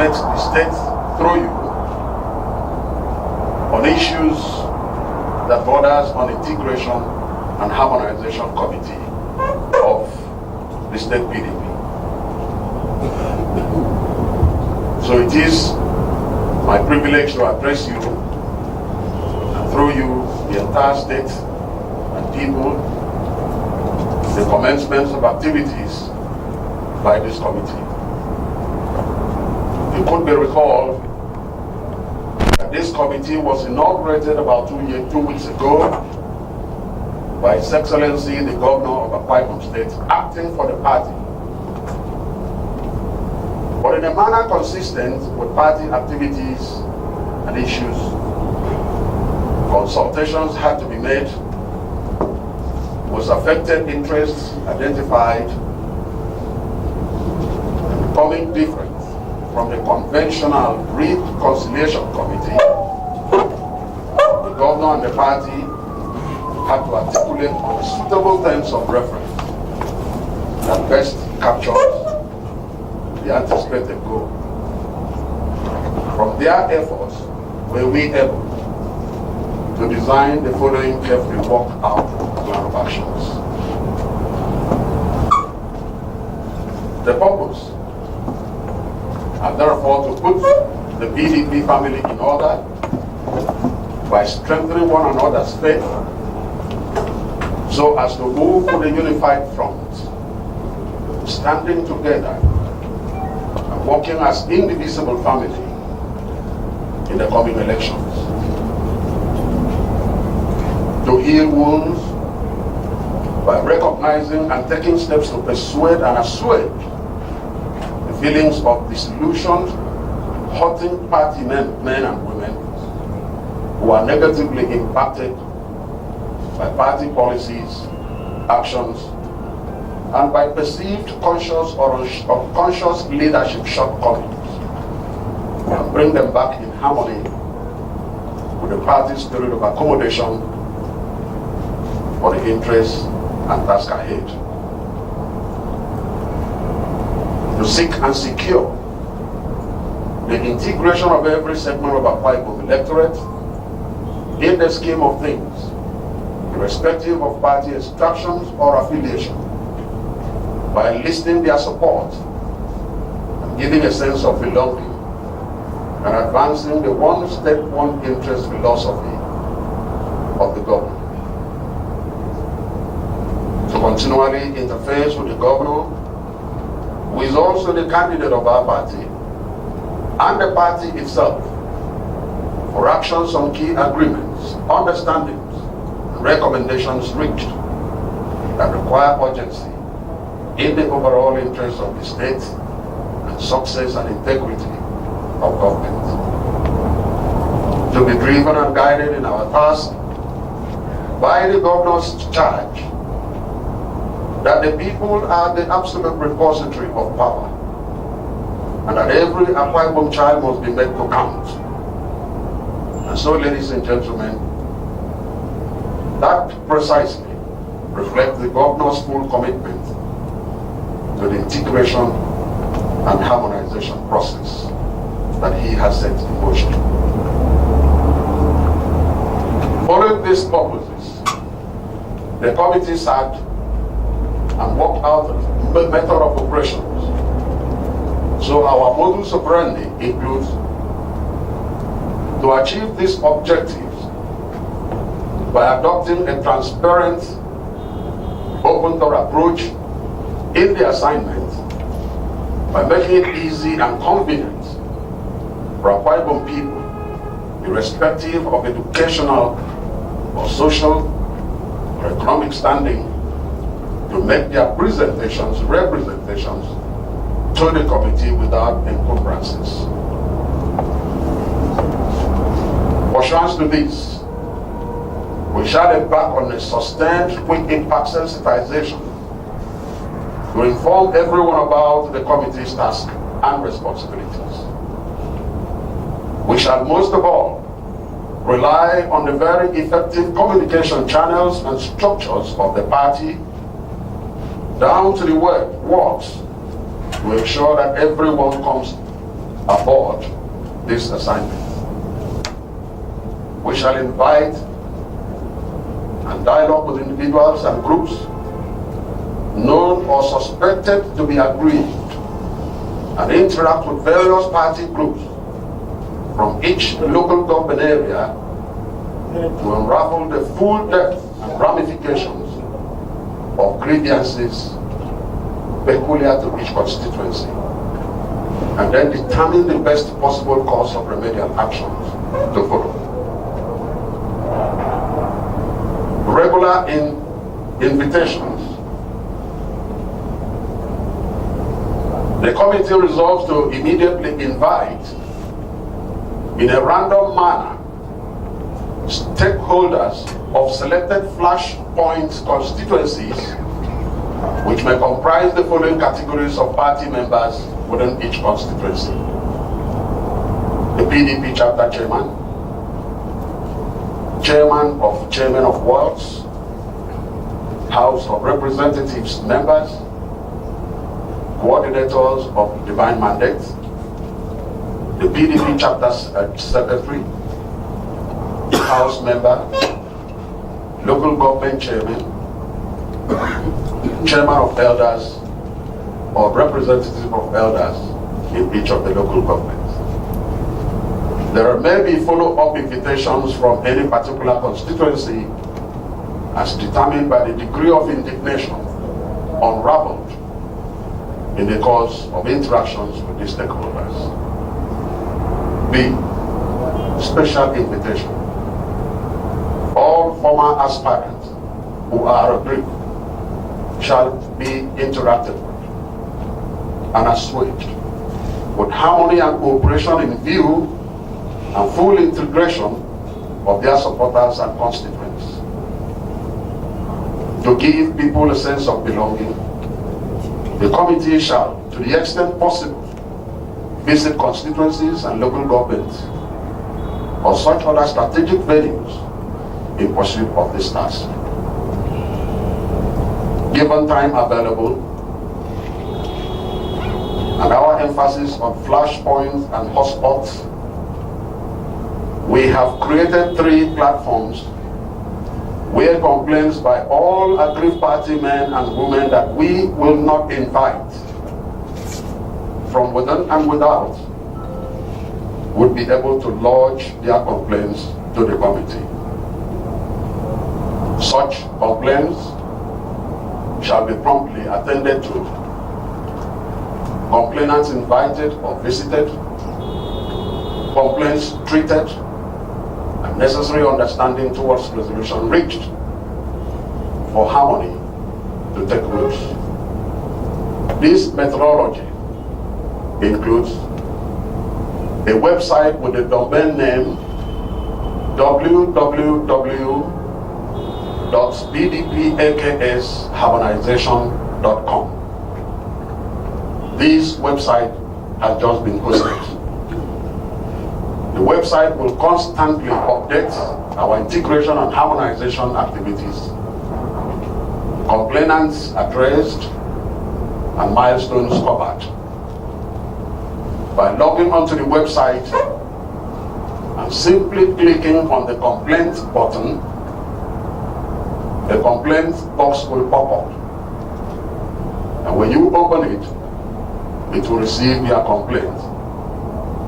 educate the state through you on issues that borders on integration and harmonization committee of the state PDP. So it is my privilege to address you, and through you, the entire state and people, the commencement of activities by this committee. It could be recalled that this committee was inaugurated about 2 weeks ago by His Excellency the Governor of Akwa Ibom State, acting for the party, but in a manner consistent with party activities and issues. Consultations had to be made, with affected interests identified, and becoming different from the conventional reconciliation committee. The governor and the party had to articulate on suitable terms of reference that best captures the anticipated goal. From their efforts were we able to design the following carefully worked out plan of actions. The purpose, and therefore to put the PDP family in order by strengthening one another's faith so as to move to the unified front, standing together and working as indivisible family in the coming elections. To heal wounds by recognizing and taking steps to persuade and assuage the feelings of disillusioned, hurting party men and women who are negatively impacted by party policies, actions, and by perceived conscious or unconscious leadership shortcomings, and bring them back in harmony with the party's spirit of accommodation for the interests and task ahead. To seek and secure the integration of every segment of Akwa Ibom electorate in the scheme of things, irrespective of party extractions or affiliation, by enlisting their support and giving a sense of belonging and advancing the one state, one interest philosophy of the government. To continually interface with the governor, who is also the candidate of our party, and the party itself, for actions on key agreements, understandings, and recommendations reached that require urgency in the overall interest of the state and success and integrity of government. To be driven and guided in our task by the governor's charge that the people are the absolute repository of power, and that every Akwa Ibom child must be made to count. And so, ladies and gentlemen, that precisely reflects the governor's full commitment to the integration and harmonization process that he has set in motion. Following these purposes, the committee sat and worked out a method of operations. So our modus operandi includes to achieve these objectives by adopting a transparent, open-door approach in the assignment, by making it easy and convenient for Akwa Ibom people, irrespective of educational or social or economic standing, to make their representations to the committee without encumbrances. Pursuant to this, we shall embark on a sustained quick impact sensitization to inform everyone about the committee's task and responsibilities. We shall most of all rely on the very effective communication channels and structures of the party down to the wards to ensure that everyone comes aboard this assignment. We shall invite and dialogue with individuals and groups known or suspected to be aggrieved, and interact with various party groups from each local government area to unravel the full depth and ramifications of grievances peculiar to each constituency, and then determine the best possible course of remedial actions to follow. Regular invitations. The committee resolves to immediately invite, in a random manner, stakeholders of selected flashpoint constituencies, which may comprise the following categories of party members within each constituency: the PDP chapter chairman, chairman of wards, House of Representatives members, coordinators of divine mandate, the PDP chapter secretary, House member, local government chairman, chairman of elders, or representative of elders in each of the local governments. There may be follow-up invitations from any particular constituency as determined by the degree of indignation unraveled in the course of interactions with these stakeholders. B. Special invitation. All former aspirants who are aggrieved shall be interacted with and assuaged with harmony and cooperation in view and full integration of their supporters and constituents. To give people a sense of belonging, the committee shall, to the extent possible, visit constituencies and local governments or such other strategic venues in pursuit of this task. Given time available, and our emphasis on flashpoints and hotspots, we have created 3 platforms where complaints by all aggrieved party men and women that we will not invite from within and without would be able to lodge their complaints to the committee. Such complaints shall be promptly attended to. Complainants invited or visited, complaints treated, and necessary understanding towards resolution reached for harmony to take root. This methodology includes a website with the domain name www.bdpakasharmonisation.com. This website has just been hosted. The website will constantly update our integration and harmonization activities, complainants addressed, and milestones covered. By logging onto the website and simply clicking on the complaint button, a complaint box will pop up. And when you open it, it will receive your complaint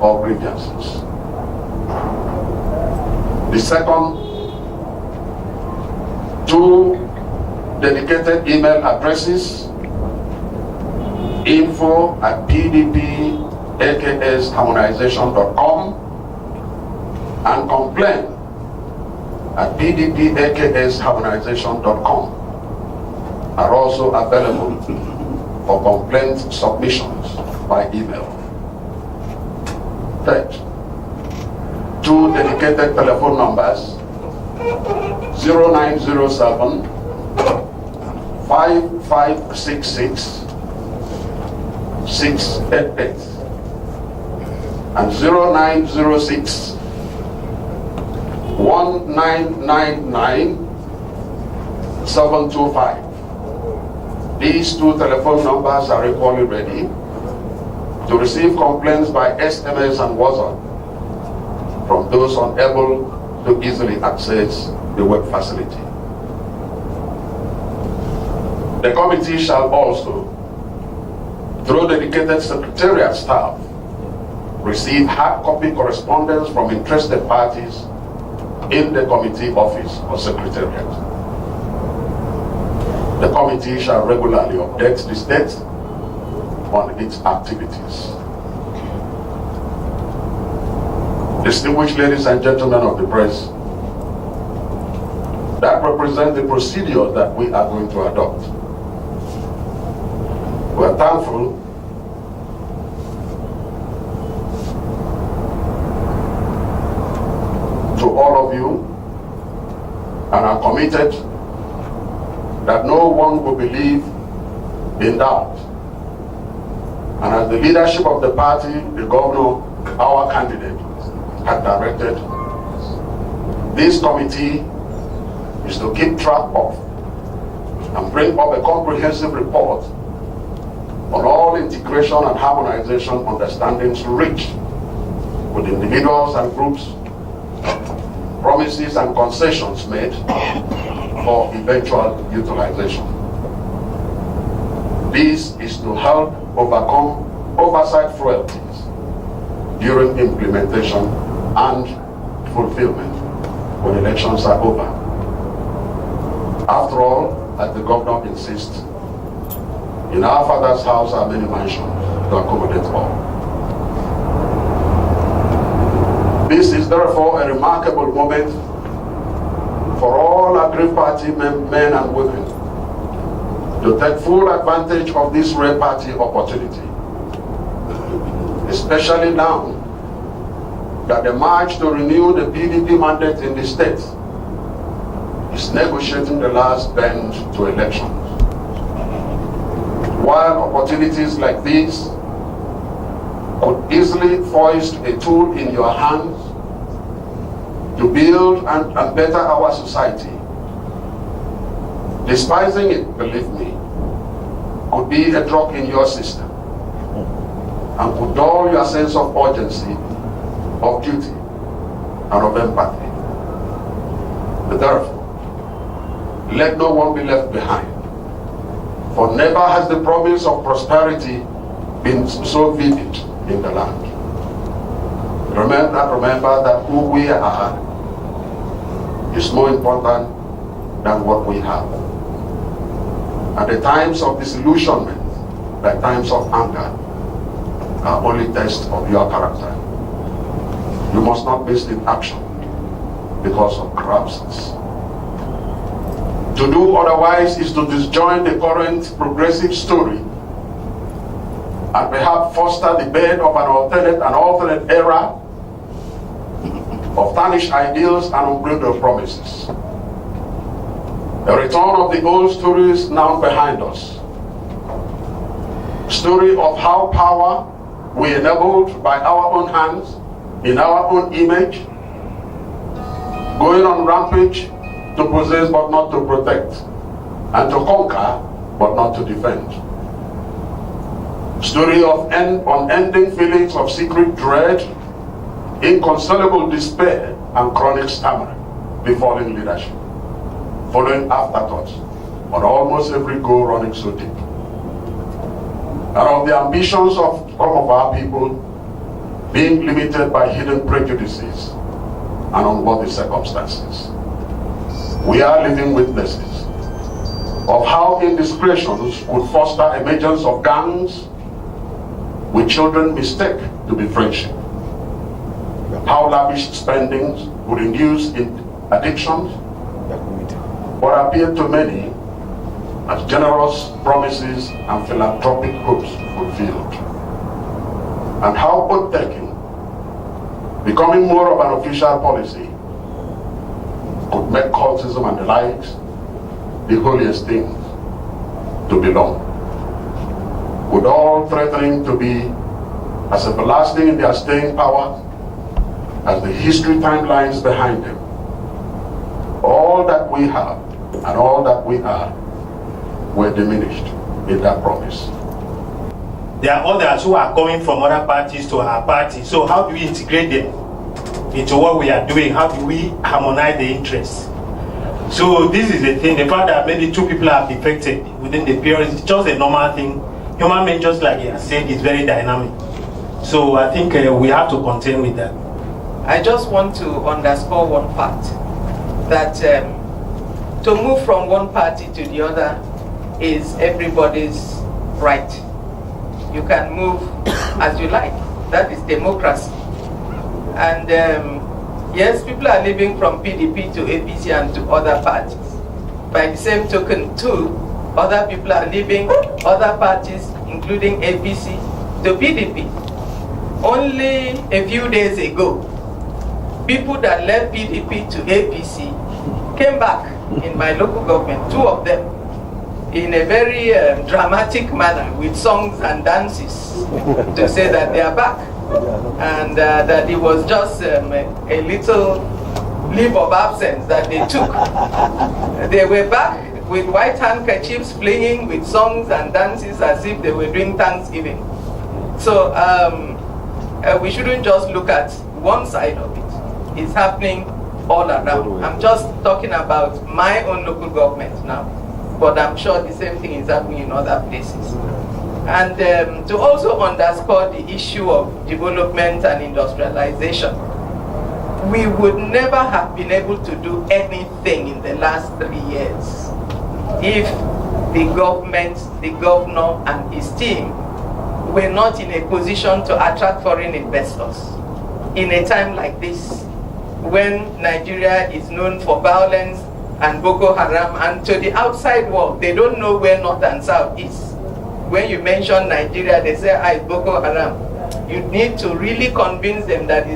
or grievances. The second, 2 dedicated email addresses: info@pdpakasharmonisation.com and complaint@pdpakasharmonisation.com are also available for complaint submissions by email. Third, 2 dedicated telephone numbers: 0907 5566 688 and 0906 1999 725. These 2 telephone numbers are equally ready to receive complaints by SMS and WhatsApp from those unable to easily access the web facility. The committee shall also, through dedicated secretariat staff, receive hard copy correspondence from interested parties in the committee office or secretariat. The committee shall regularly update the state on its activities. Distinguished ladies and gentlemen of the press, that represents the procedure that we are going to adopt. We are thankful to all of you and are committed that no one will believe in doubt. And as the leadership of the party, the governor, our candidate, had directed, this committee is to keep track of and bring up a comprehensive report on all integration and harmonization understandings reached with individuals and groups, promises and concessions made for eventual utilization. This is to help overcome oversight frailties during implementation and fulfillment when elections are over. After all, as the governor insists, in our Father's house are many mansions to accommodate all. This is therefore a remarkable moment for all aggrieved party men and women to take full advantage of this rare party opportunity, especially now that the march to renew the PDP mandate in the state is negotiating the last bend to elections. While opportunities like these could easily foist a tool in your hands to build and better our society, despising it, believe me, could be a drug in your system and could dull your sense of urgency, of duty, and of empathy. But therefore, let no one be left behind. For never has the promise of prosperity been so vivid in the land. Remember that who we are is more important than what we have. At the times of disillusionment, like times of anger, are only tests of your character. You must not miss in action because of corruptions. To do otherwise is to disjoin the current progressive story and perhaps foster the bed of an alternate era of tarnished ideals and unbridled promises. The return of the old stories now behind us. Story of how power we enabled by our own hands, in our own image, going on rampage to possess but not to protect, and to conquer but not to defend. Story of unending feelings of secret dread, inconsolable despair, and chronic stammering befalling leadership, following afterthoughts on almost every goal running so deep. And of the ambitions of some of our people being limited by hidden prejudices and unworthy circumstances. We are living witnesses of how indiscretions could foster emergence of gangs which children mistake to be friendship. How lavish spendings would induce in addictions, what appeared to many as generous promises and philanthropic hopes fulfilled. And how oath-taking, becoming more of an official policy, could make cultism and the likes the holiest things to belong, with all threatening to be as everlasting in their staying power as the history timelines behind them. All that we have and all that we are were diminished in that promise. There are others who are coming from other parties to our party. So how do we integrate them into what we are doing? How do we harmonize the interests? So this is the thing. The fact that maybe 2 people are defected within the period is just a normal thing. Human being, just like I said, is very dynamic. So I think we have to contend with that. I just want to underscore one part, that to move from one party to the other is everybody's right. You can move as you like. That is democracy. And yes, people are leaving from PDP to APC and to other parties. By the same token, too, other people are leaving other parties, including APC, to PDP. Only a few days ago, people that left PDP to APC came back in my local government, 2 of them, in a very dramatic manner with songs and dances to say that they are back, and that it was just a little leave of absence that they took. They were back with white handkerchiefs playing with songs and dances as if they were doing Thanksgiving. So we shouldn't just look at one side of it. It's happening all around. I'm just talking about my own local government now, but I'm sure the same thing is happening in other places. And to also underscore the issue of development and industrialization, we would never have been able to do anything in the last 3 years if the government, the governor and his team were not in a position to attract foreign investors in a time like this, when Nigeria is known for violence and Boko Haram, and to the outside world, they don't know where North and South is. When you mention Nigeria, they say, it's Boko Haram. You need to really convince them that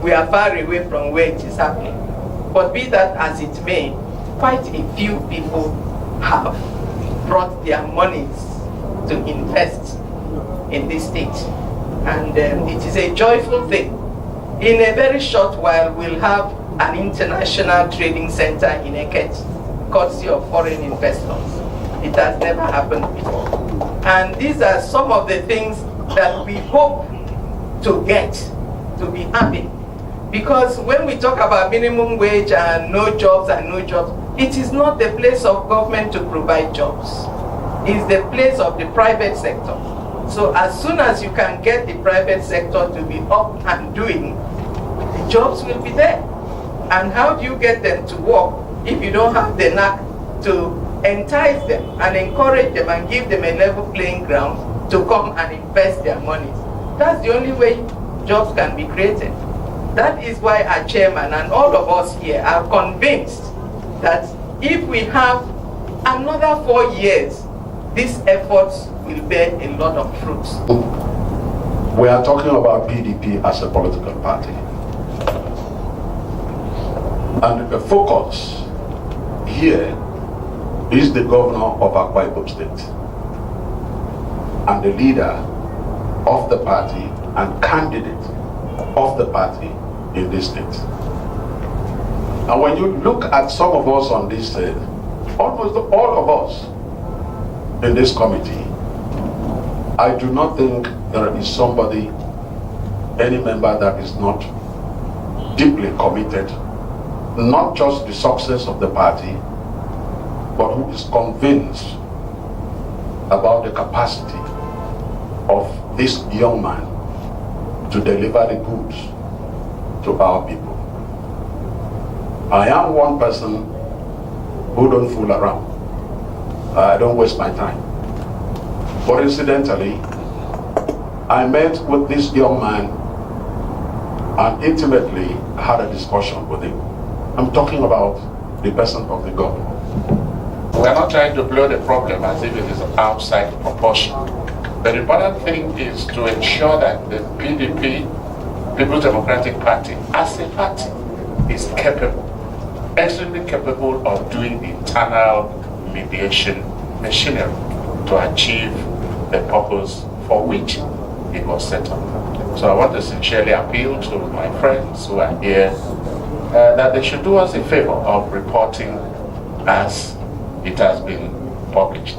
we are far away from where it is happening. But be that as it may, quite a few people have brought their monies to invest in this state. And it is a joyful thing. In a very short while, we'll have an international trading center in Eket, courtesy of foreign investors. It has never happened before. And these are some of the things that we hope to get to be happy. Because when we talk about minimum wage and no jobs, it is not the place of government to provide jobs. It's the place of the private sector. So as soon as you can get the private sector to be up and doing, the jobs will be there. And how do you get them to work if you don't have the knack to entice them and encourage them and give them a level playing ground to come and invest their monies? That's the only way jobs can be created. That is why our chairman and all of us here are convinced that if we have another 4 years, these efforts will bear a lot of fruits. We are talking about PDP as a political party. And the focus here is the governor of Akwa Ibom State and the leader of the party and candidate of the party in this state. And when you look at some of us on this state, almost all of us in this committee, I do not think there is somebody, any member that is not deeply committed, not just the success of the party, but who is convinced about the capacity of this young man to deliver the goods to our people. I am one person who don't fool around. I don't waste my time. But incidentally, I met with this young man and intimately had a discussion with him. I'm talking about the person of the governor. We are not trying to blow the problem as if it is outside proportion. The important thing is to ensure that the PDP, People's Democratic Party, as a party, is capable, extremely capable of doing the internal mediation machinery to achieve the purpose for which it was set up. So I want to sincerely appeal to my friends who are here that they should do us a favor of reporting as it has been published.